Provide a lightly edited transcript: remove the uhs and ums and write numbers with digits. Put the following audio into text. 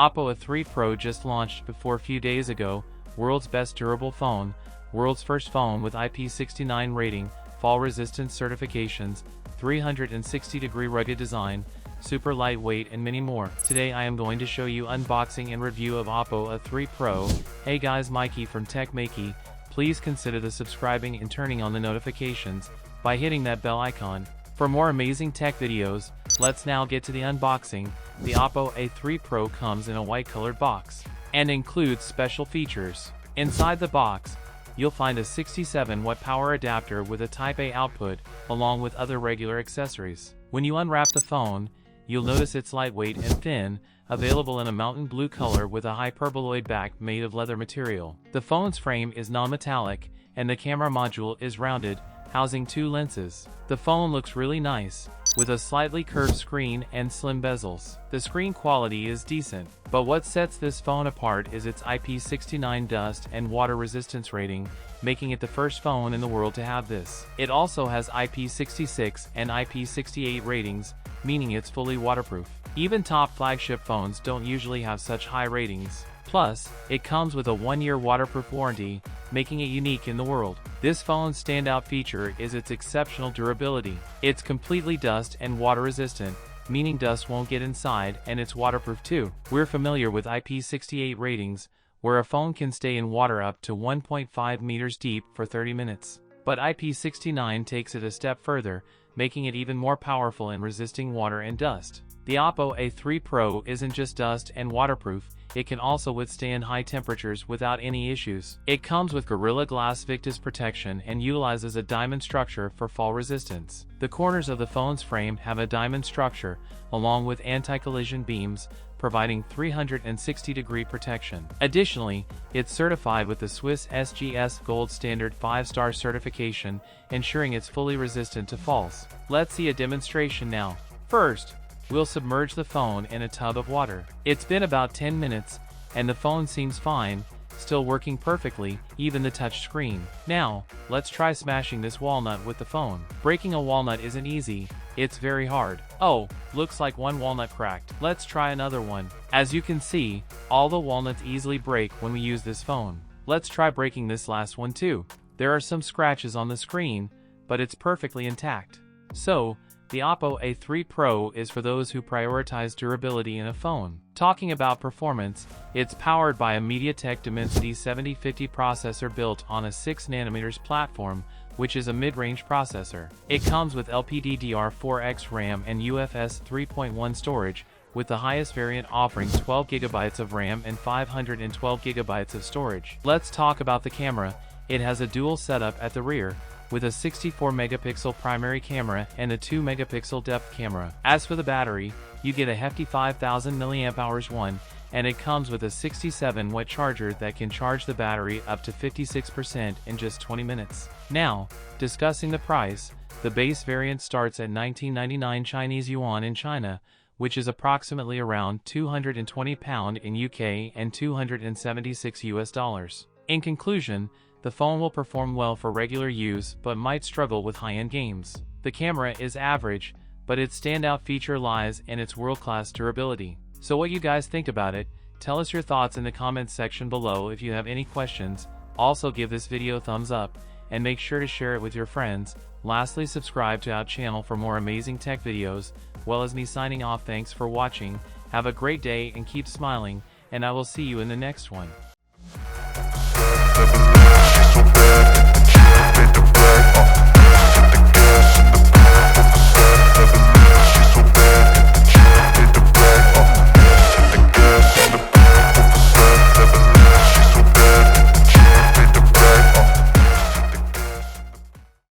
Oppo A3 Pro just launched before a few days ago, world's best durable phone, world's first phone with IP69 rating, fall resistance certifications, 360-degree rugged design, super lightweight and many more. Today I am going to show you unboxing and review of Oppo A3 Pro. Hey guys, Mikey from TechMakey. Please consider the subscribing and turning on the notifications by hitting that bell icon. For more amazing tech videos, let's now get to the unboxing. The Oppo A3 Pro comes in a white colored box and includes special features. Inside the box, you'll find a 67-watt power adapter with a Type-A output, along with other regular accessories. When you unwrap the phone, you'll notice it's lightweight and thin, available in a mountain blue color with a hyperboloid back made of leather material. The phone's frame is non-metallic, and the camera module is rounded, housing 2 lenses. The phone looks really nice, with a slightly curved screen and slim bezels. The screen quality is decent, but what sets this phone apart is its IP69 dust and water resistance rating, making it the first phone in the world to have this. It also has IP66 and IP68 ratings, meaning it's fully waterproof. Even top flagship phones don't usually have such high ratings. Plus, it comes with a 1-year waterproof warranty, making it unique in the world. This phone's standout feature is its exceptional durability. It's completely dust and water resistant, meaning dust won't get inside, and it's waterproof too. We're familiar with IP68 ratings, where a phone can stay in water up to 1.5 meters deep for 30 minutes. But IP69 takes it a step further, making it even more powerful in resisting water and dust. The Oppo A3 Pro isn't just dust and waterproof, it can also withstand high temperatures without any issues. It comes with Gorilla Glass Victus protection and utilizes a diamond structure for fall resistance. The corners of the phone's frame have a diamond structure, along with anti-collision beams, providing 360-degree protection. Additionally, it's certified with the Swiss SGS Gold Standard 5-star certification, ensuring it's fully resistant to falls. Let's see a demonstration now. First, we'll submerge the phone in a tub of water. It's been about 10 minutes, and the phone seems fine, still working perfectly, even the touch screen. Now, let's try smashing this walnut with the phone. Breaking a walnut isn't easy, it's very hard. Oh, looks like one walnut cracked. Let's try another one. As you can see, all the walnuts easily break when we use this phone. Let's try breaking this last one too. There are some scratches on the screen, but it's perfectly intact. So, the Oppo A3 Pro is for those who prioritize durability in a phone. Talking about performance, it's powered by a MediaTek Dimensity 7050 processor built on a 6nm platform, which is a mid-range processor. It comes with LPDDR4X RAM and UFS 3.1 storage, with the highest variant offering 12GB of RAM and 512GB of storage. Let's talk about the camera. It has a dual setup at the rear, with a 64-megapixel primary camera and a 2-megapixel depth camera. As for the battery, you get a hefty 5000 mAh one, and it comes with a 67-watt charger that can charge the battery up to 56% in just 20 minutes. Now, discussing the price, the base variant starts at 1999 Chinese yuan in China, which is approximately around £220 in UK and $276 US. In conclusion, the phone will perform well for regular use but might struggle with high-end games. The camera is average, but its standout feature lies in its world-class durability. So what you guys think about it? Tell us your thoughts in the comments section below. If you have any questions, also give this video a thumbs up, and make sure to share it with your friends. Lastly, subscribe to our channel for more amazing tech videos. Well, as me signing off, thanks for watching, have a great day and keep smiling, and I will see you in the next one.